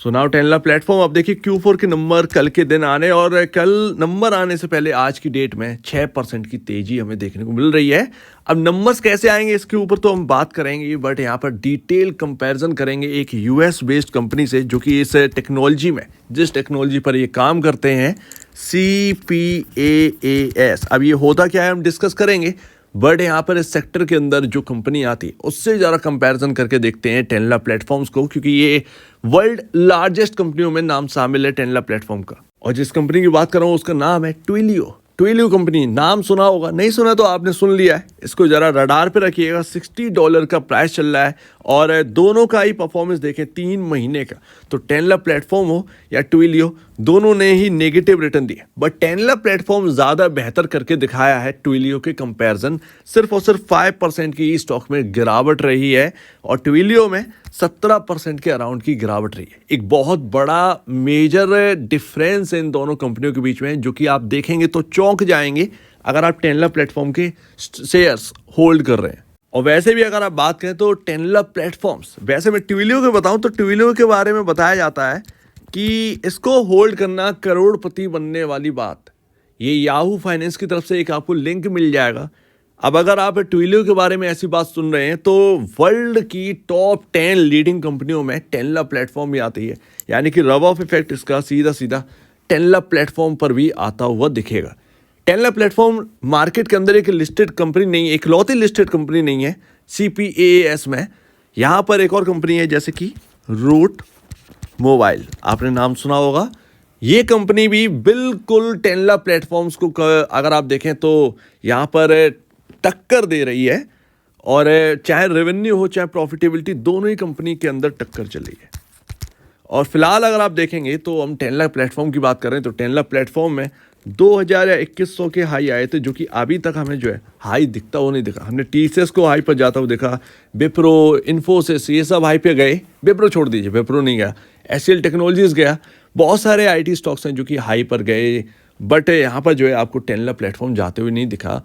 So now टेनला platform अब देखिए Q4 के नंबर कल के दिन आने और कल नंबर आने से पहले आज की डेट में 6% की तेजी हमें देखने को मिल रही है। अब नंबर्स कैसे आएंगे इसके ऊपर तो हम बात करेंगे, बट यहाँ पर डिटेल कंपैरिजन करेंगे एक यूएस बेस्ड कंपनी से जो कि इस टेक्नोलॉजी में जिस टेक्नोलॉजी पर ये काम करते हैं, CPaaS। अब ये होता क्या है हम डिस्कस करेंगे, बट यहाँ पर इस सेक्टर के अंदर जो कंपनी आती है उससे ज़रा कंपैरिजन करके देखते हैं टेनला प्लेटफॉर्म्स को, क्योंकि ये वर्ल्ड लार्जेस्ट कंपनियों में नाम शामिल है टेनला प्लेटफॉर्म का। और जिस कंपनी की बात कर रहा हूँ उसका नाम है ट्विलियो। ट्विलियो कंपनी नाम सुना होगा, नहीं सुना तो आपने सुन लिया है। इसको ज़रा रडार पे रखिएगा। $60 का प्राइस चल रहा है और दोनों का ही परफॉर्मेंस देखें 3 महीने का, तो टेनला प्लेटफॉर्म हो या ट्विलियो दोनों ने ही नेगेटिव रिटर्न दिए, बट टेनला प्लेटफॉर्म ज़्यादा बेहतर करके दिखाया है ट्विलियो के कंपैरिजन। सिर्फ और सिर्फ 5% की स्टॉक में गिरावट रही है और ट्विलियो में 17% के अराउंड की गिरावट रही है। एक बहुत बड़ा मेजर डिफरेंस है इन दोनों कंपनियों के बीच में, जो कि आप देखेंगे तो चौंक जाएंगे अगर आप टेनला प्लेटफॉर्म के शेयर्स होल्ड कर रहे हैं। और वैसे भी अगर आप बात करें तो टेनला प्लेटफॉर्म्स, वैसे मैं ट्विलियो के बताऊं तो ट्विलियो के बारे में बताया जाता है कि इसको होल्ड करना करोड़पति बनने वाली बात। ये याहू फाइनेंस की तरफ से एक आपको लिंक मिल जाएगा। अब अगर आप ट्विलियो के बारे में ऐसी बात सुन रहे हैं तो वर्ल्ड की टॉप 10 लीडिंग कंपनियों में टेनला प्लेटफॉर्म भी आती है, यानी कि रब ऑफ इफेक्ट इसका सीधा सीधा टेनला प्लेटफॉर्म पर भी आता हुआ दिखेगा। टेनला प्लेटफॉर्म मार्केट के अंदर एक लिस्टेड कंपनी नहीं है, इकलौती लिस्टेड कंपनी नहीं है CPaaS में। यहाँ पर एक और कंपनी है जैसे कि रूट मोबाइल, आपने नाम सुना होगा। ये कंपनी भी बिल्कुल टेनला प्लेटफॉर्म्स को अगर आप देखें तो यहाँ पर टक्कर दे रही है, और चाहे रेवेन्यू हो चाहे प्रॉफिटेबिलिटी, दोनों ही कंपनी के अंदर टक्कर चल रही है। और फिलहाल अगर आप देखेंगे तो हम टेनला प्लेटफॉर्म की बात कर रहे हैं तो टेनला प्लेटफॉर्म में 2000 या 2100 के हाई आए थे, जो कि अभी तक हमें जो है हाई दिखता हुआ नहीं दिखा। हमने TCS को हाई पर जाता हुआ देखा, विप्रो, इन्फोसिस, ये सब हाई पे गए। विप्रो छोड़ दीजिए, विप्रो नहीं गया, HCL टेक्नोलॉजीज गया। बहुत सारे IT स्टॉक्स हैं जो कि हाई पर गए, बट यहाँ पर जो है आपको टेनला प्लेटफॉर्म जाते हुए नहीं दिखा।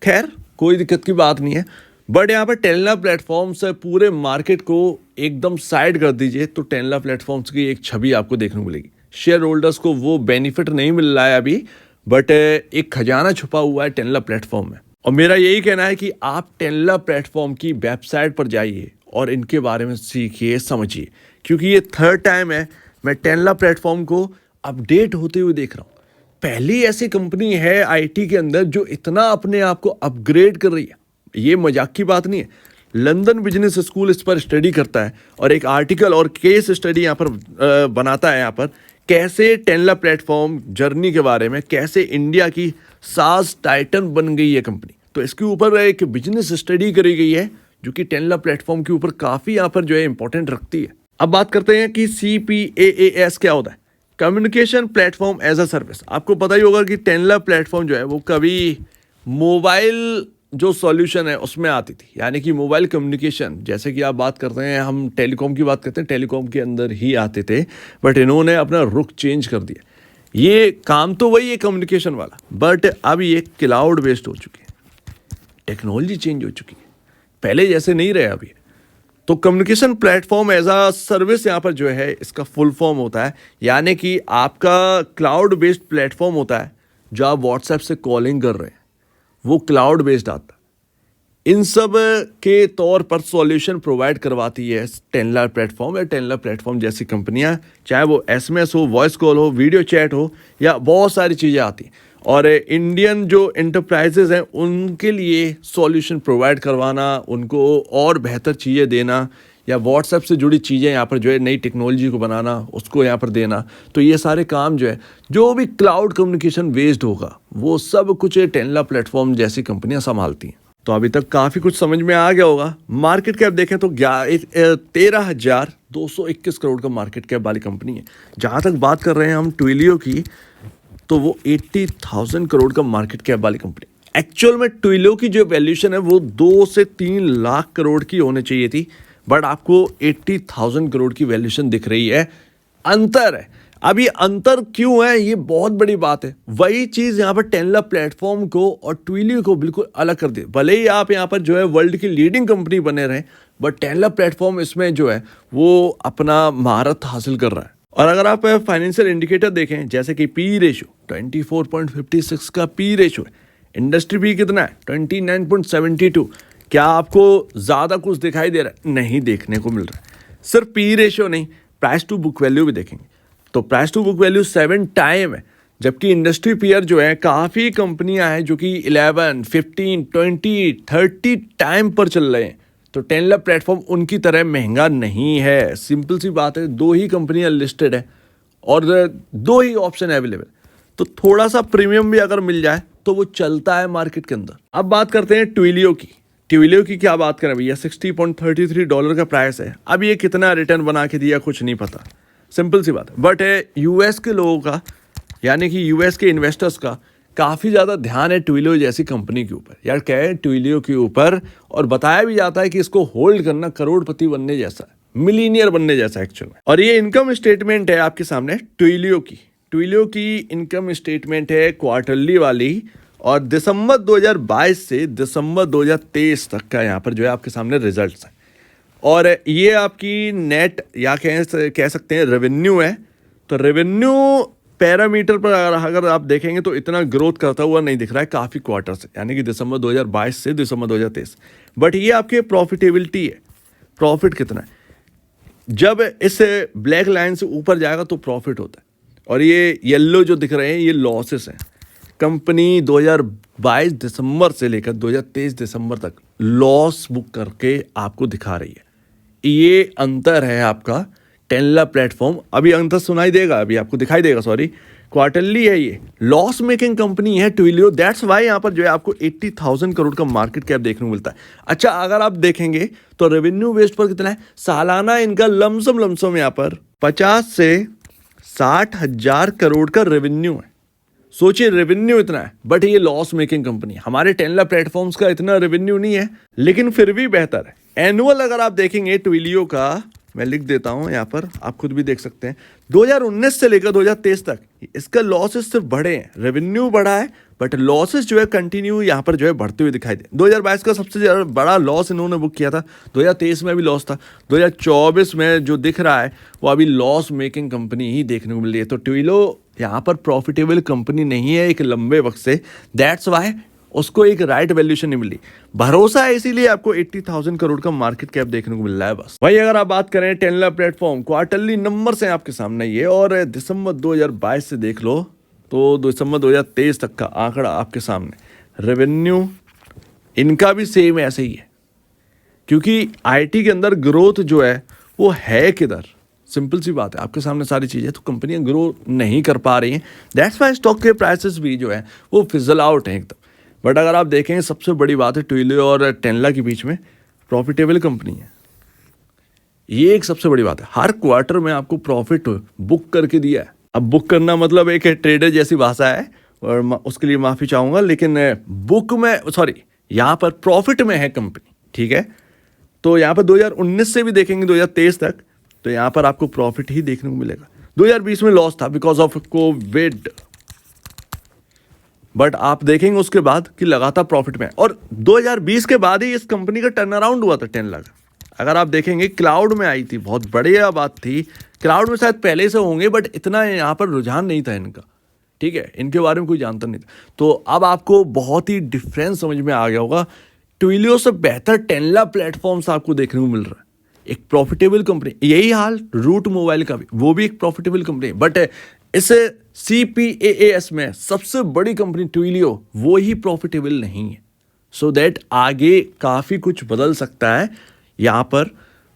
खैर कोई दिक्कत की बात नहीं है, बट यहाँ पर टेनला प्लेटफॉर्म से पूरे मार्केट को एकदम साइड कर दीजिए तो टेनला प्लेटफॉर्म्स की एक छवि आपको देखने को मिलेगी। शेयर होल्डर्स को वो बेनिफिट नहीं मिल रहा है अभी, बट एक खजाना छुपा हुआ है टेनला प्लेटफॉर्म में। और मेरा यही कहना है कि आप टेनला प्लेटफॉर्म की वेबसाइट पर जाइए और इनके बारे में सीखिए, समझिए, क्योंकि ये 3rd टाइम है मैं टेनला प्लेटफॉर्म को अपडेट होते हुए देख रहा हूँ। पहली ऐसी कंपनी है IT के अंदर जो इतना अपने आप को अपग्रेड कर रही है, ये मजाक की बात नहीं है। लंदन बिजनेस स्कूल इस पर स्टडी करता है और एक आर्टिकल और केस स्टडी यहाँ पर बनाता है, यहाँ पर कैसे टेनला प्लेटफॉर्म जर्नी के बारे में, कैसे इंडिया की SaaS टाइटन बन गई है कंपनी। तो इसके ऊपर एक बिजनेस स्टडी करी गई है जो कि टेनला प्लेटफॉर्म के ऊपर काफ़ी यहाँ पर जो है इंपॉर्टेंट रखती है। अब बात करते हैं कि CPaaS क्या होता है, communication platform as a service. आपको पता ही होगा कि टेनला प्लेटफॉर्म जो है वो कभी मोबाइल जो सॉल्यूशन है उसमें आती थी, यानी कि मोबाइल कम्युनिकेशन, जैसे कि आप बात करते हैं, हम टेलीकॉम की बात करते हैं, टेलीकॉम के अंदर ही आते थे, बट इन्होंने अपना रुख चेंज कर दिया। ये काम तो वही है कम्युनिकेशन वाला, बट अब ये क्लाउड बेस्ड हो चुकी है, टेक्नोलॉजी चेंज हो चुकी है, पहले जैसे नहीं रहे अभी। तो communication platform as a service यहाँ पर जो है इसका फुल फॉर्म होता है, यानी कि आपका क्लाउड बेस्ड प्लेटफॉर्म होता है। जो आप व्हाट्सएप से कॉलिंग कर रहे हैं वो क्लाउड बेस्ड आता है। इन सब के तौर पर सॉल्यूशन प्रोवाइड करवाती है टेनला प्लेटफॉर्म या टेनला प्लेटफॉर्म जैसी कंपनियां, चाहे वो SMS हो, वॉइस कॉल हो, वीडियो चैट हो, या बहुत सारी चीज़ें आती हैं। और इंडियन जो एंटरप्राइजेज हैं उनके लिए सॉल्यूशन प्रोवाइड करवाना, उनको और बेहतर चीज़ें देना, या व्हाट्सएप से जुड़ी चीज़ें यहाँ पर जो है नई टेक्नोलॉजी को बनाना, उसको यहाँ पर देना। तो ये सारे काम जो है जो भी क्लाउड कम्युनिकेशन बेस्ड होगा वो सब कुछ टेनला प्लेटफॉर्म जैसी कंपनियाँ संभालती हैं। तो अभी तक काफ़ी कुछ समझ में आ गया होगा। मार्केट कैप देखें तो 13,221 करोड़ का मार्केट कैप वाली कंपनी है। जहाँ तक बात कर रहे हैं हम ट्विलियो की, तो वो 80,000 करोड़ का मार्केट कैप वाली कंपनी। एक्चुअल में ट्विलियो की जो वैल्यूशन है वो 2 से 3 लाख करोड़ की होनी चाहिए थी, बट आपको 80,000 करोड़ की वैल्यूशन दिख रही है। अंतर है। अब ये अंतर क्यों है, ये बहुत बड़ी बात है। वही चीज़ यहाँ पर टेनला प्लेटफॉर्म को और ट्विलियो को बिल्कुल अलग कर दी। भले ही आप यहाँ पर जो है वर्ल्ड की लीडिंग कंपनी बने रहें, बट टेनला प्लेटफॉर्म इसमें जो है वो अपना महारत हासिल कर रहा है। और अगर आप फाइनेंशियल इंडिकेटर देखें जैसे कि पी रेशो 24.56 का पी रेशो है, इंडस्ट्री पी कितना है 29.72, क्या आपको ज़्यादा कुछ दिखाई दे रहा है? नहीं देखने को मिल रहा है। सिर्फ पी रेशो नहीं, प्राइस टू बुक वैल्यू भी देखेंगे तो price to book value 7 time है, जबकि इंडस्ट्री पीयर जो है काफ़ी कंपनियां हैं जो कि 11, 15, 20, 30 टाइम पर चल रहे हैं। तो टेनला प्लेटफॉर्म उनकी तरह महंगा नहीं है। सिंपल सी बात है, 2 ही कंपनियां लिस्टेड है और 2 ही ऑप्शन अवेलेबल, तो थोड़ा सा प्रीमियम भी अगर मिल जाए तो वो चलता है मार्केट के अंदर। अब बात करते हैं ट्विलियो की। ट्विलियो की क्या बात करें भैया, $60.33 का प्राइस है। अब ये कितना रिटर्न बना के दिया कुछ नहीं पता, सिंपल सी बात है। बट यूएस के लोगों का, यानी कि यूएस के इन्वेस्टर्स का काफ़ी ज़्यादा ध्यान है ट्विलियो जैसी कंपनी के ऊपर। यार क्या है ट्विलियो के ऊपर, और बताया भी जाता है कि इसको होल्ड करना करोड़पति बनने जैसा है, मिलीनियर बनने जैसा एक्चुअल में। और ये इनकम स्टेटमेंट है आपके सामने ट्विलियो की। ट्विलियो की इनकम स्टेटमेंट है क्वार्टरली वाली, और दिसंबर 2022 से दिसंबर 2023 तक का यहाँ पर जो है आपके सामने रिजल्ट्स हैं। और ये आपकी नेट या कह सकते हैं रेवेन्यू है। तो रेवेन्यू पैरामीटर पर अगर आप देखेंगे तो इतना ग्रोथ करता हुआ नहीं दिख रहा है काफ़ी क्वार्टर से, यानी कि दिसंबर 2022 से दिसंबर 2023। बट ये आपके प्रॉफिटेबिलिटी है, प्रॉफिट कितना है, जब इस ब्लैक लाइन से ऊपर जाएगा तो प्रॉफिट होता है, और ये येलो जो दिख रहे हैं ये लॉसेस हैं। कंपनी 2022 दिसंबर से लेकर 2023 दिसंबर तक लॉस बुक करके आपको दिखा रही है। ये अंतर है आपका टेनला प्लेटफॉर्म। अभी अंतर सुनाई देगा, अभी आपको दिखाई देगा, सॉरी, क्वार्टरली है, ये लॉस मेकिंग कंपनी है ट्विलियो। दैट्स वाई यहाँ पर जो है आपको 80,000 करोड़ का मार्केट कैप देखने को मिलता है। अच्छा, अगर आप देखेंगे तो रेवेन्यू बेस्ड पर कितना है, सालाना इनका लमसम यहाँ पर 50 से 60 हजार करोड़ का रेवेन्यू है। सोचिए रेवेन्यू इतना है, बट ये लॉस मेकिंग कंपनी है। हमारे टेनला प्लेटफॉर्म्स का इतना रेवेन्यू नहीं है, लेकिन फिर भी बेहतर है। एनुअल अगर आप देखेंगे ट्विलियो का, मैं लिख देता हूं यहाँ पर, आप खुद भी देख सकते हैं, 2019 से लेकर 2023 तक इसका लॉसेस सिर्फ बढ़े हैं, रेवेन्यू बढ़ा है बट लॉसेस जो है कंटिन्यू यहाँ पर जो है बढ़ते हुए दिखाई दे। 2022 का सबसे ज़्यादा बड़ा लॉस इन्होंने बुक किया था, 2023 में भी लॉस था, 2024 में जो दिख रहा है वो अभी लॉस मेकिंग कंपनी ही देखने को मिल रही है। तो ट्विलियो यहाँ पर प्रॉफिटेबल कंपनी नहीं है एक लंबे वक्त से, दैट्स वाई उसको एक राइट वैल्यूएशन नहीं मिली। भरोसा है इसीलिए आपको 80,000 करोड़ का मार्केट कैप देखने को मिल रहा है बस। भाई अगर आप बात करें टेनला प्लेटफॉर्म, क्वार्टरली नंबर्स हैं आपके सामने ये, और दिसंबर 2022 से देख लो तो दिसंबर 2023 तक का आंकड़ा आपके सामने। रेवेन्यू इनका भी सेम ऐसे ही है, क्योंकि आईटी के अंदर ग्रोथ जो है वो है किधर, सिंपल सी बात है, आपके सामने सारी चीज़ें, तो कंपनियां ग्रो नहीं कर पा रही हैं। दैट्स वाई स्टॉक के प्राइसेस भी जो है वो फिजल आउट हैं एकदम। बट अगर आप देखें सबसे बड़ी बात है ट्विलियो और टेनला के बीच में प्रॉफिटेबल कंपनी है, ये एक सबसे बड़ी बात है। हर क्वार्टर में आपको प्रॉफिट बुक करके दिया है। अब बुक करना मतलब एक ट्रेडर जैसी भाषा है और उसके लिए माफ़ी चाहूँगा, लेकिन बुक में सॉरी यहाँ पर प्रॉफिट में है कंपनी, ठीक है। तो यहाँ पर 2019 से भी देखेंगे 2023 तक, तो यहाँ पर आपको प्रॉफिट ही देखने को मिलेगा। 2020 में लॉस था बिकॉज ऑफ कोविड, बट आप देखेंगे उसके बाद कि लगातार प्रॉफिट में, और 2020 के बाद ही इस कंपनी का टर्न अराउंड हुआ था टेनला का। अगर आप देखेंगे क्लाउड में आई थी, बहुत बढ़िया बात थी। क्लाउड में शायद पहले से होंगे बट इतना यहाँ पर रुझान नहीं था इनका, ठीक है, इनके बारे में कोई जानता नहीं था। तो अब आपको बहुत ही डिफरेंस समझ में आ गया होगा। ट्विलियो से बेहतर टेनला प्लेटफॉर्म्स आपको देखने को मिल रहा है, एक प्रॉफिटेबल कंपनी। यही हाल रूट मोबाइल का भी, वो भी एक प्रॉफिटेबल कंपनी, बट इस CPaaS में सबसे बड़ी कंपनी ट्विलियो वो ही प्रॉफिटेबल नहीं है। सो दैट आगे काफ़ी कुछ बदल सकता है यहाँ पर।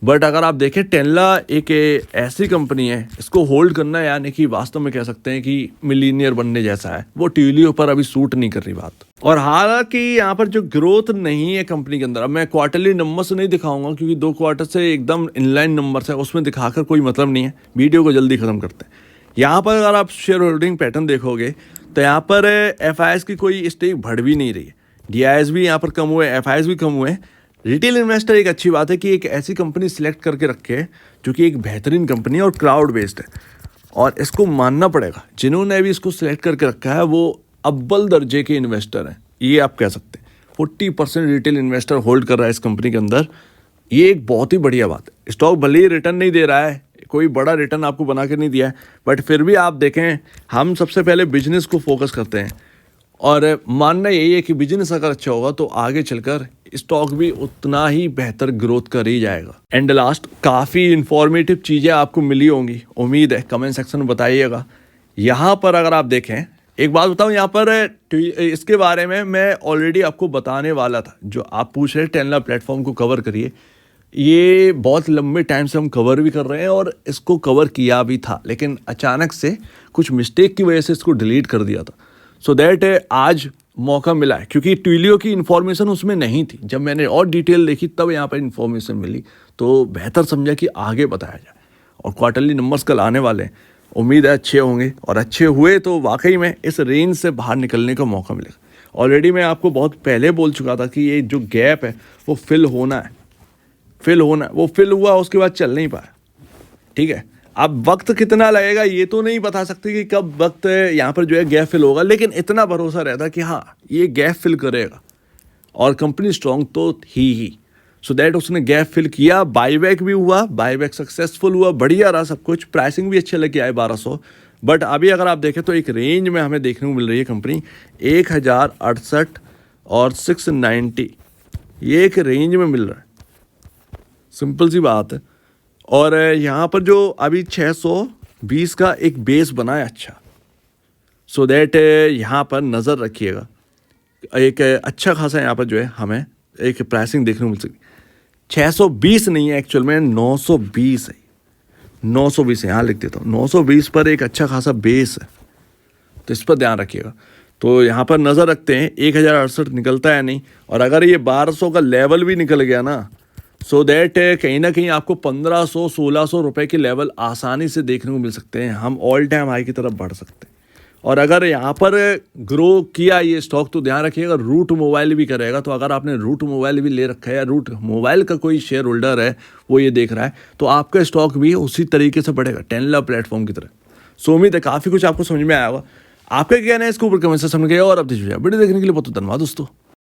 बट अगर आप देखें टेनला एक ऐसी कंपनी है, इसको होल्ड करना यानी कि वास्तव में कह सकते हैं कि मिलीनियर बनने जैसा है। वो ट्विलियो पर अभी सूट नहीं कर रही बात। और हालांकि यहाँ पर जो ग्रोथ नहीं है कंपनी के अंदर, अब मैं क्वार्टरली नंबर से नहीं दिखाऊंगा क्योंकि 2 क्वार्टर से एकदम इनलाइन नंबर्स है, उसमें दिखाकर कोई मतलब नहीं है, वीडियो को जल्दी खत्म करते हैं। यहाँ पर अगर आप शेयर होल्डिंग पैटर्न देखोगे तो यहाँ पर FIs की कोई स्टेक बढ़ भी नहीं रही है, DIs भी यहाँ पर कम हुए, FIs भी कम हुए। रिटेल इन्वेस्टर एक अच्छी बात है कि एक ऐसी कंपनी सिलेक्ट करके रखे जो कि एक बेहतरीन कंपनी है और क्राउड बेस्ड है, और इसको मानना पड़ेगा जिन्होंने भी इसको सिलेक्ट करके रखा है वो अव्वल दर्जे के इन्वेस्टर हैं, ये आप कह सकते हैं। 40% रिटेल इन्वेस्टर होल्ड कर रहा है इस कंपनी के अंदर, ये एक बहुत ही बढ़िया बात है। स्टॉक भले ही रिटर्न नहीं दे रहा है, कोई बड़ा रिटर्न आपको बना के नहीं दिया है, बट फिर भी आप देखें हम सबसे पहले बिजनेस को फोकस करते हैं और मानना यही है कि बिजनेस अगर अच्छा होगा तो आगे चलकर स्टॉक भी उतना ही बेहतर ग्रोथ कर ही जाएगा। एंड लास्ट, काफ़ी इंफॉर्मेटिव चीज़ें आपको मिली होंगी, उम्मीद है, कमेंट सेक्शन में बताइएगा। यहाँ पर अगर आप देखें, एक बात बताऊँ, यहाँ पर इसके बारे में मैं ऑलरेडी आपको बताने वाला था। जो आप पूछ रहे टेनला प्लेटफॉर्म को कवर करिए, ये बहुत लंबे टाइम से हम कवर भी कर रहे हैं और इसको कवर किया भी था, लेकिन अचानक से कुछ मिस्टेक की वजह से इसको डिलीट कर दिया था। सो दैट आज मौका मिला है, क्योंकि ट्विलियो की इन्फॉर्मेशन उसमें नहीं थी। जब मैंने और डिटेल देखी तब यहाँ पर इन्फॉर्मेशन मिली, तो बेहतर समझा कि आगे बताया जाए। और क्वार्टरली नंबर्स कल आने वाले हैं, उम्मीद है अच्छे होंगे, और अच्छे हुए तो वाकई में इस रेंज से बाहर निकलने का मौका मिलेगा। ऑलरेडी मैं आपको बहुत पहले बोल चुका था कि ये जो गैप है वो फिल होना है, वो फिल हुआ, उसके बाद चल नहीं पाया। ठीक है, अब वक्त कितना लगेगा ये तो नहीं बता सकते कि कब वक्त यहाँ पर जो है गैप फिल होगा, लेकिन इतना भरोसा रहता कि हाँ ये गैप फिल करेगा और कंपनी स्ट्रॉन्ग तो ही। सो दैट उसने गैप फिल किया, बाईबैक भी हुआ, बाईबैक सक्सेसफुल हुआ, बढ़िया रहा सब कुछ, प्राइसिंग भी अच्छे लेके आए 1200। बट अभी अगर आप देखें तो एक रेंज में हमें देखने को मिल रही है कंपनी 1068 और 690, ये एक रेंज में मिल रहा है, सिंपल सी बात है। और यहाँ पर जो अभी 620 का एक बेस बना है अच्छा, सो दैट यहाँ पर नज़र रखिएगा, एक अच्छा खासा यहाँ पर जो है हमें एक प्राइसिंग देखने को मिल सकती। 620 नहीं है एक्चुअल में, 920 है, 920 है, यहाँ लिख देता हूँ। 920 पर एक अच्छा खासा बेस है, तो इस पर ध्यान रखिएगा। तो यहाँ पर नज़र रखते हैं 1068 निकलता है नहीं, और अगर ये 1200 का लेवल भी निकल गया ना, सो दैट कहीं ना कहीं आपको 1500-1600 रुपए के लेवल आसानी से देखने को मिल सकते हैं, हम ऑल टाइम हाई की तरफ बढ़ सकते हैं। और अगर यहाँ पर ग्रो किया ये स्टॉक तो ध्यान रखिएगा रूट मोबाइल भी करेगा। तो अगर आपने रूट मोबाइल भी ले रखा है या रूट मोबाइल का कोई शेयर होल्डर है वो ये देख रहा है, तो आपका स्टॉक भी उसी तरीके से बढ़ेगा टेनला प्लेटफॉर्म की तरह। सो उम्मीद है काफ़ी कुछ आपको समझ में आया होगा। आपका क्या कहना है इसके ऊपर कमेंट सेक्शन में, और अब वीडियो देखने के लिए बहुत धन्यवाद दोस्तों।